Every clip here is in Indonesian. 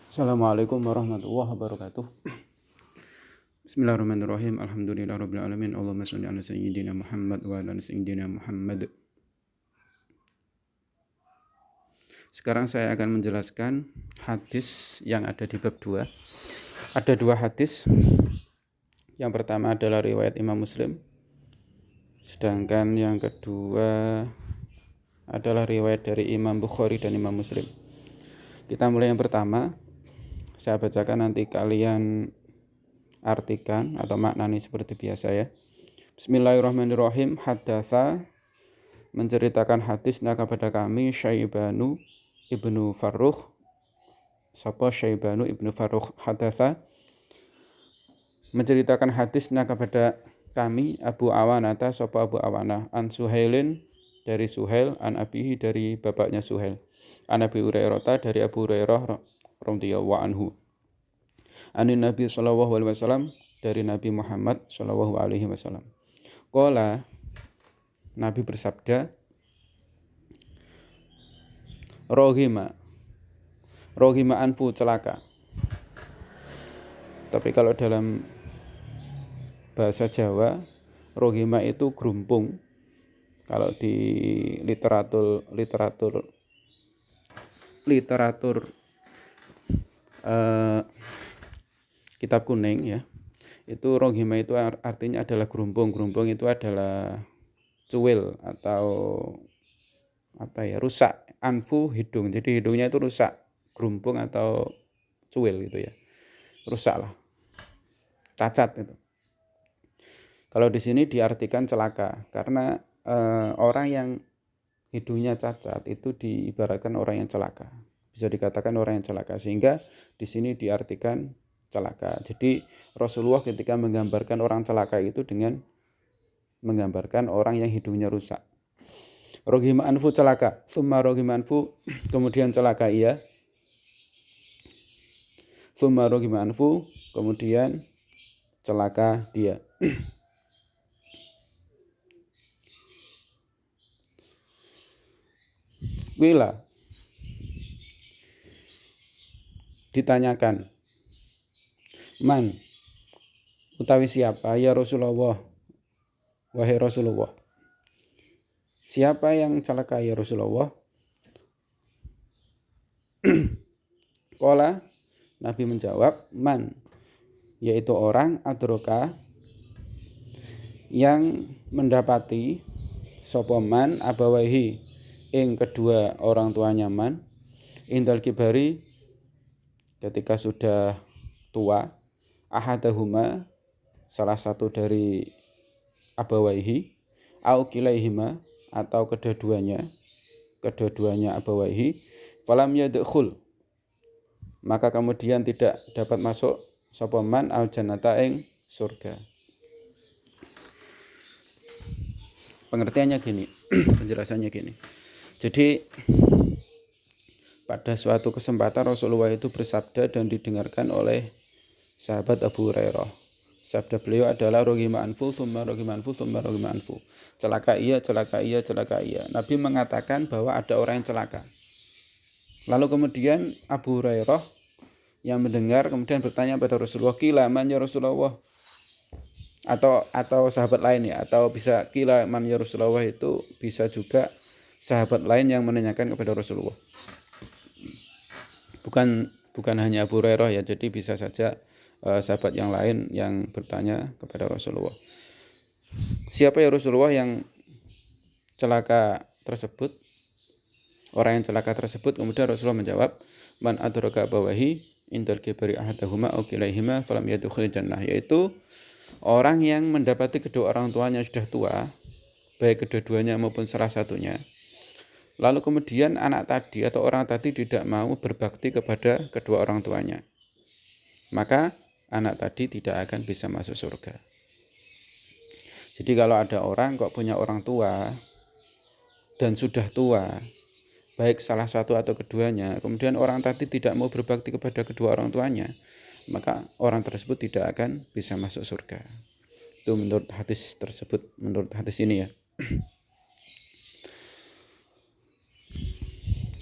Assalamualaikum warahmatullahi wabarakatuh. Bismillahirrahmanirrahim. Alhamdulillahirabbil alamin. Allahumma shalli ala sayyidina Muhammad wa ala sayyidina Muhammad. Sekarang saya akan menjelaskan hadis yang ada di bab 2. Ada dua hadis. Yang pertama adalah riwayat Imam Muslim. Sedangkan yang kedua adalah riwayat dari Imam Bukhari dan Imam Muslim. Kita mulai yang pertama. Saya bacakan, nanti kalian artikan atau maknani seperti biasa ya. Bismillahirrahmanirrahim. Haddatsa, menceritakan hadisnya kepada kami Syaibanu ibnu Farrukh. Sapa Syaibanu ibnu Farrukh? Haddatsa, menceritakan hadisnya kepada kami Abu Awanata, sapa Abu Awanah, an Suhailin, dari Suhail, an abihi, dari bapaknya Suhail, an Abi Hurairah, dari Abu Hurairah radhiyallahu anhu, anin Nabi sallallahu alaihi wasallam, dari Nabi Muhammad sallallahu alaihi wasallam. Qala, Nabi bersabda, rohima anfu, celaka. Tapi kalau dalam bahasa Jawa, rohima itu gerumpung. Kalau di literatur kitab kuning ya, itu rohima itu artinya adalah gerumpung. Gerumpung itu adalah cuil atau rusak. Anfu, hidung, jadi hidungnya itu rusak. Gerumpung atau cuil gitu ya, rusak lah, cacat itu. Kalau di sini diartikan celaka, karena orang yang hidungnya cacat itu diibaratkan orang yang celaka, bisa dikatakan orang yang celaka, sehingga di sini diartikan celaka. Jadi Rasulullah ketika menggambarkan orang celaka itu dengan menggambarkan orang yang hidungnya rusak. Roghima anfu, celaka. Summa roghima anfu, kemudian celaka ia. Summa roghima anfu, kemudian celaka dia. Wila, ditanyakan, man, utawi siapa, ya Rasulullah, wahai Rasulullah, siapa yang celaka ya Rasulullah? Qala, Nabi menjawab, man, yaitu orang adroka, yang mendapati sapa man abawaihi, ing kedua orang tuanya man, indal kibari, ketika sudah tua, ahadahuma, salah satu dari abawaihi, au kilaihima, atau kedua-duanya abawaihi, falam yadkhul, maka kemudian tidak dapat masuk sapa man al jannata, ing surga. Pengertiannya gini, penjelasannya gini. Jadi pada suatu kesempatan Rasulullah itu bersabda dan didengarkan oleh sahabat Abu Hurairah. Sabda beliau adalah roghima anfu, thumma roghima anfu, thumma roghima anfu. Celaka iya, celaka iya, celaka iya. Nabi mengatakan bahwa ada orang yang celaka. Lalu kemudian Abu Hurairah yang mendengar kemudian bertanya pada Rasulullah, kila man ya Rasulullah, atau sahabat lain ya, atau bisa kila man ya Rasulullah, itu bisa juga sahabat lain yang menanyakan kepada Rasulullah. Bukan hanya Abu Hurairah ya, jadi bisa saja sahabat yang lain yang bertanya kepada Rasulullah, siapa ya Rasulullah yang celaka tersebut, orang yang celaka tersebut. Kemudian Rasulullah menjawab, man adraka bawahi indal kibari ahadahuma au kilaihima falam yadkhul jannah, yaitu orang yang mendapati kedua orang tuanya sudah tua, baik kedua-duanya maupun salah satunya, lalu kemudian anak tadi atau orang tadi tidak mau berbakti kepada kedua orang tuanya, maka anak tadi tidak akan bisa masuk surga. Jadi kalau ada orang kok punya orang tua dan sudah tua, baik salah satu atau keduanya, kemudian orang tadi tidak mau berbakti kepada kedua orang tuanya, maka orang tersebut tidak akan bisa masuk surga. Itu menurut hadis tersebut, menurut hadis ini ya.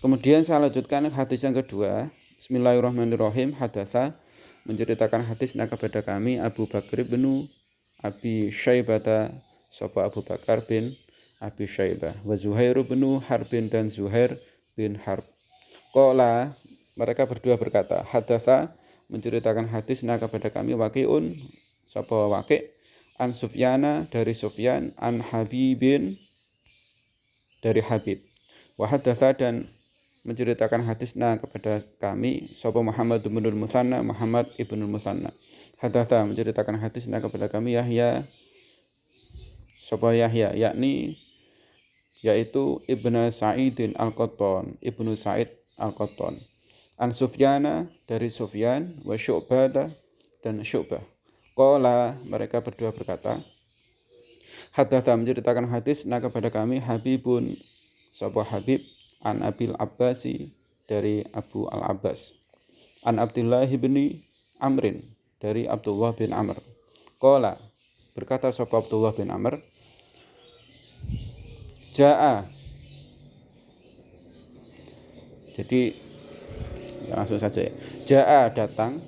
Kemudian saya lanjutkan hadis yang kedua. Bismillahirrahmanirrahim. Hadatsa menceritakan hadis kepada kami Abu Bakar bin Abi Syaibah, sapa Abu Bakar bin Abi Syaibah, wa Zuhair bin Harbin dan Zuhair bin Harb. Qala, mereka berdua berkata, hadatsa menceritakan hadis kepada kami Waqi'un, sapa Waqi' an Sufyana dari Sufyan, an Habibin dari Habib. Wa hadatsa dan menceritakan hadisnya kepada kami sapa Muhammad ibnul Musanna, Muhammad ibnul Musanna. Hadatsa menceritakan hadisnya kepada kami Yahya, sapa Yahya, yakni yaitu Ibnu Sa'idin Al-Qattan, Ibnu Sa'id Al-Qattan. An Sufyana dari Sufyan, wa Syu'bah dan Syu'bah. Qala, mereka berdua berkata, hadatsa menceritakan hadis kepada kami Habibun, sapa Habib, an Abil Abbasi dari Abu Al-Abbas, an Abdullah bin Amrin dari Abdullah bin Amr. Qala, berkata sapa Abdullah bin Amr, Ja'a, jadi langsung saja ya. Ja'a datang,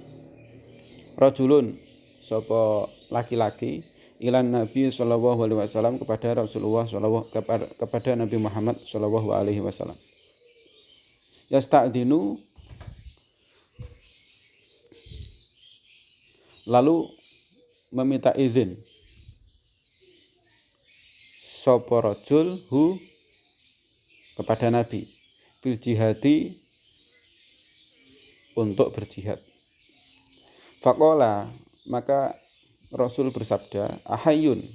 rajulun sapa laki-laki, ilan Nabi sallallahu alaihi wasallam kepada Rasulullah sallallahu kepada Nabi Muhammad sallallahu alaihi wasallam. Yasta'dinu, lalu meminta izin sapa rajul hu kepada Nabi bil jihadi untuk berjihad. Faqala, maka Rasul bersabda, ahayun,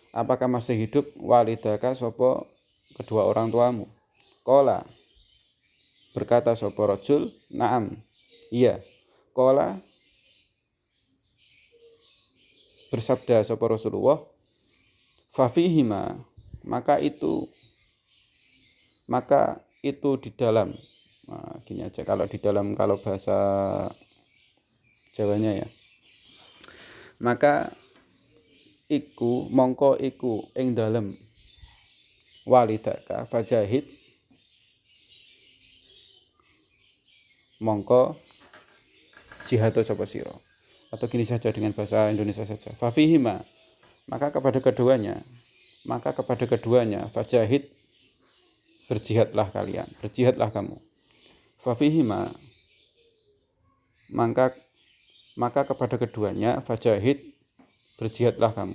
apakah masih hidup walidaka sapa kedua orang tuamu? Qala, berkata sapa rajul, na'am, iya. Qala, bersabda sapa Rasulullah, fafihima, maka itu di dalam, nah, gini aja, kalau di dalam, kalau bahasa Jawanya ya, maka iku mongko iku ing dalem walidaka fajahid, mongko jihad sapa sira. Atau gini saja dengan bahasa Indonesia saja, fafihima, maka kepada keduanya fajahid, berjihadlah kalian, berjihadlah kamu. Fafihima, maka kepada keduanya fajahid, berjihadlah kamu.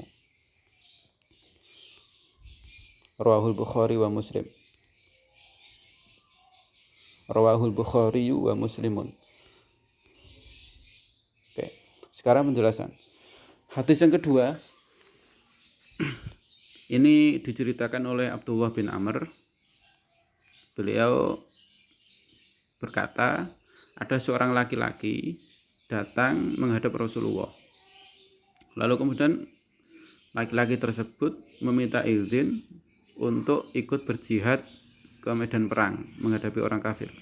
Rawahul Bukhari wa Muslim. Rawahul Bukhari wa Muslimun. Oke, sekarang penjelasan. Hadis yang kedua ini diceritakan oleh Abdullah bin Amr. Beliau berkata, ada seorang laki-laki datang menghadap Rasulullah. Lalu kemudian laki-laki tersebut meminta izin untuk ikut berjihad ke medan perang menghadapi orang kafir.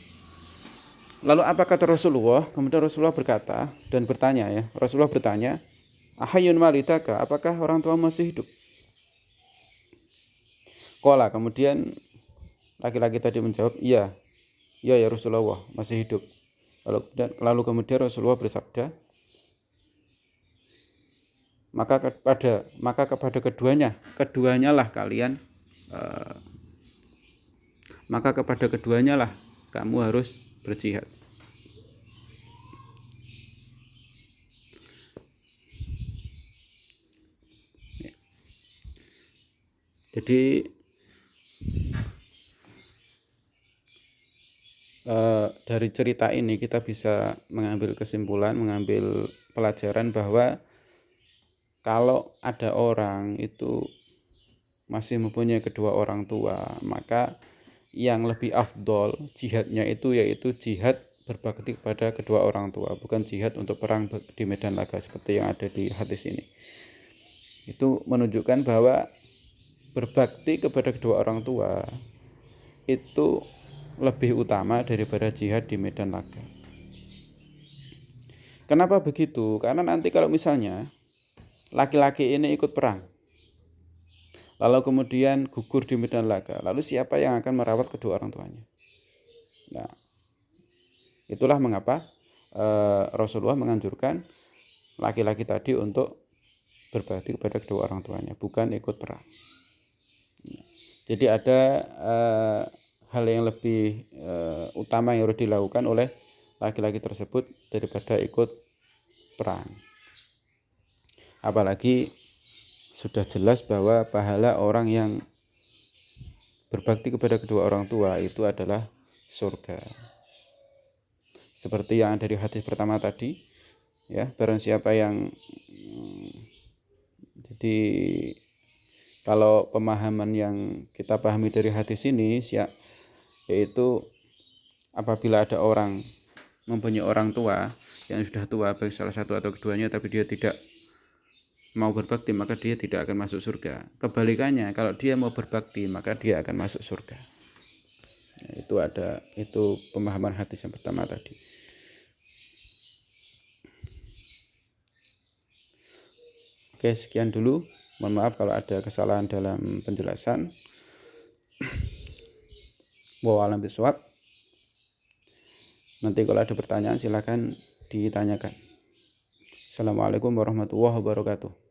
Lalu apa kata Rasulullah? Kemudian Rasulullah berkata dan bertanya ya. Rasulullah bertanya, ahayun walidaka, apakah orang tua masih hidup? Qala, kemudian laki-laki tadi menjawab, iya ya Rasulullah, masih hidup. Lalu kemudian Rasulullah bersabda, maka kepada keduanya lah kalian, maka kepada keduanya lah kamu harus berjihad. Jadi dari cerita ini kita bisa mengambil kesimpulan, mengambil pelajaran bahwa kalau ada orang itu masih mempunyai kedua orang tua, maka yang lebih afdol jihadnya itu yaitu jihad berbakti kepada kedua orang tua, bukan jihad untuk perang di medan laga seperti yang ada di hadis ini. Itu menunjukkan bahwa berbakti kepada kedua orang tua itu lebih utama daripada jihad di medan laga. Kenapa begitu? Karena nanti kalau misalnya laki-laki ini ikut perang, lalu kemudian gugur di medan laga, lalu siapa yang akan merawat kedua orang tuanya? Nah, itulah mengapa Rasulullah menganjurkan laki-laki tadi untuk berbakti kepada kedua orang tuanya, bukan ikut perang. Jadi ada hal yang lebih utama yang harus dilakukan oleh laki-laki tersebut daripada ikut perang. Apalagi sudah jelas bahwa pahala orang yang berbakti kepada kedua orang tua itu adalah surga. Seperti yang dari hadis pertama tadi, ya, barang siapa yang jadi kalau pemahaman yang kita pahami dari hadis ini yaitu apabila ada orang mempunyai orang tua yang sudah tua, baik salah satu atau keduanya, tapi dia tidak mau berbakti, maka dia tidak akan masuk surga. Kebalikannya, kalau dia mau berbakti, maka dia akan masuk surga. Itu pemahaman hadis yang pertama tadi. Oke, sekian dulu. Mohon maaf kalau ada kesalahan dalam penjelasan. Wallahu a'lam bishawab. Nanti kalau ada pertanyaan silakan ditanyakan. Assalamualaikum warahmatullahi wabarakatuh.